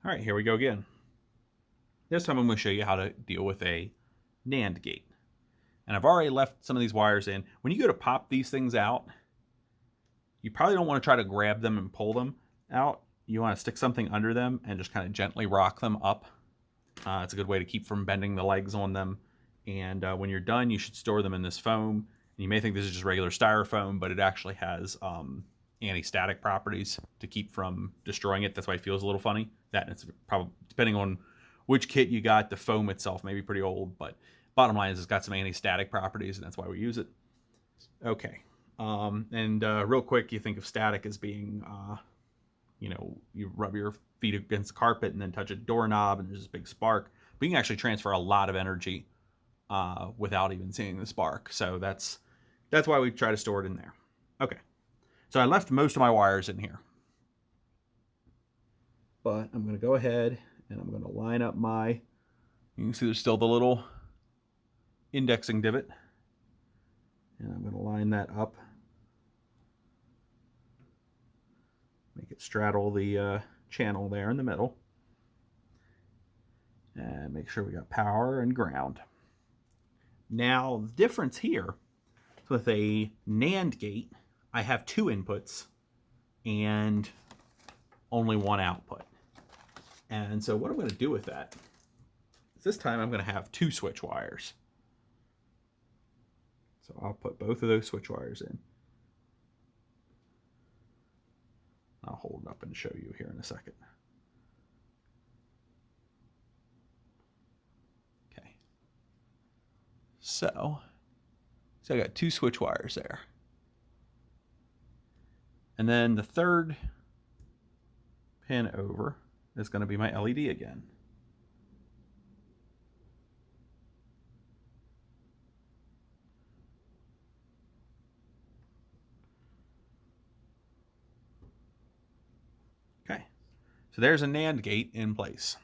All right, here we go again. This time I'm going to show you how to deal with a NAND gate. And I've already left some of these wires in. When you go to pop these things out, you probably don't want to try to grab them and pull them out. You want to stick something under them and just kind of gently rock them up. It's a good way to keep from bending the legs on them. And when you're done, you should store them in this foam. And you may think this is just regular styrofoam, but it actually has anti-static properties to keep from destroying it. That's why it feels a little funny. That and it's probably, depending on which kit you got, the foam itself may be pretty old, but bottom line is it's got some anti-static properties, and that's why we use it. Okay. Real quick, you think of static as being, you rub your feet against the carpet and then touch a doorknob and there's this big spark. But you can actually transfer a lot of energy without even seeing the spark. So that's why we try to store it in there. Okay. So I left most of my wires in here. But I'm going to go ahead and I'm going to line up my, you can see there's still the little indexing divot. And I'm going to line that up. Make it straddle the channel there in the middle. And make sure we got power and ground. Now, the difference here with a NAND gate, I have two inputs and only one output. And so what I'm going to do with that is this time I'm going to have two switch wires. So I'll put both of those switch wires in. I'll hold it up and show you here in a second. Okay. So I got two switch wires there. And then the third pin over is going to be my LED again. Okay, so there's a NAND gate in place.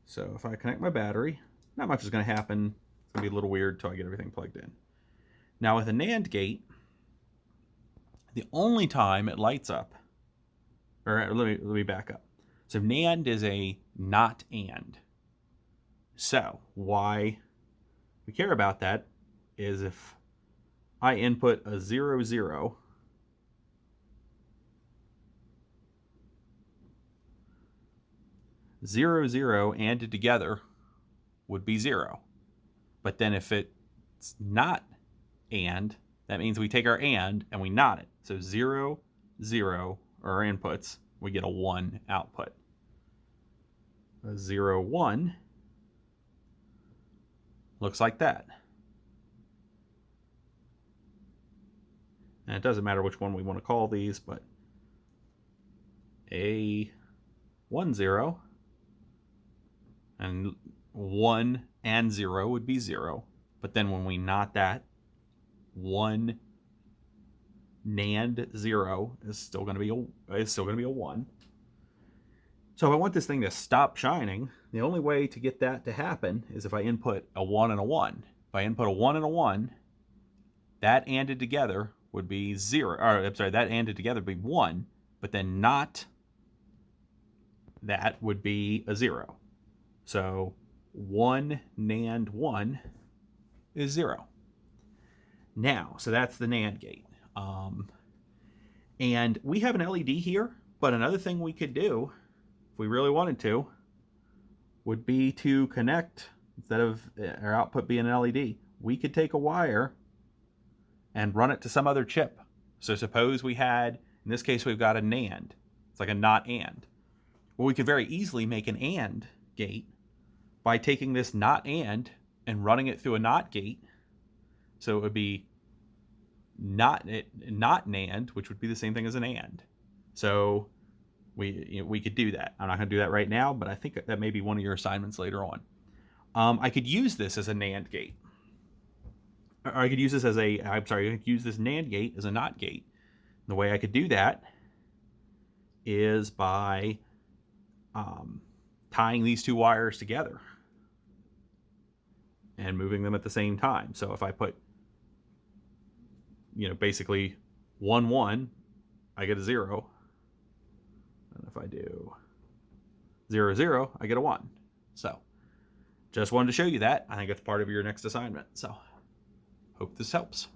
So if I connect my battery, not much is going to happen. It's going to be a little weird until I get everything plugged in. Now with a NAND gate, the only time it lights up, or let me back up. So NAND is a not AND. So why we care about that is if I input a 0, 0, zero, zero ANDed together would be 0. But then if it's not AND, that means we take our AND and we NOT it. So 0, 0 are our inputs. We get a 1 output. A 0, 1 looks like that. And it doesn't matter which one we want to call these, but a 1, 0 and 1 and 0 would be 0. But then when we NOT that, 1 NAND 0 is still going to be a 1. So if I want this thing to stop shining, the only way to get that to happen is if I input a 1 and a 1. If I input a 1 and a 1, that ANDed together would be 0. Or I'm sorry, that ANDed together would be 1, but then NOT that would be a 0. So 1 NAND 1 is 0. Now, so that's the NAND gate. And we have an LED here, but another thing we could do, if we really wanted to, would be to connect, instead of our output being an LED, we could take a wire and run it to some other chip. So suppose we had, in this case, we've got a NAND. It's like a not AND. Well, we could very easily make an AND gate by taking this not AND and running it through a NOT gate. So it would be not NAND, which would be the same thing as an AND. So we could do that. I'm not going to do that right now, but I think that may be one of your assignments later on. I could use this as a NAND gate. Or I could use this as I could use this NAND gate as a NOT gate. And the way I could do that is by tying these two wires together and moving them at the same time. So if I put, basically 1, 1, I get a 0. And if if I do 0, 0, I get a 1. So just wanted to show you that. I think it's part of your next assignment. So hope this helps.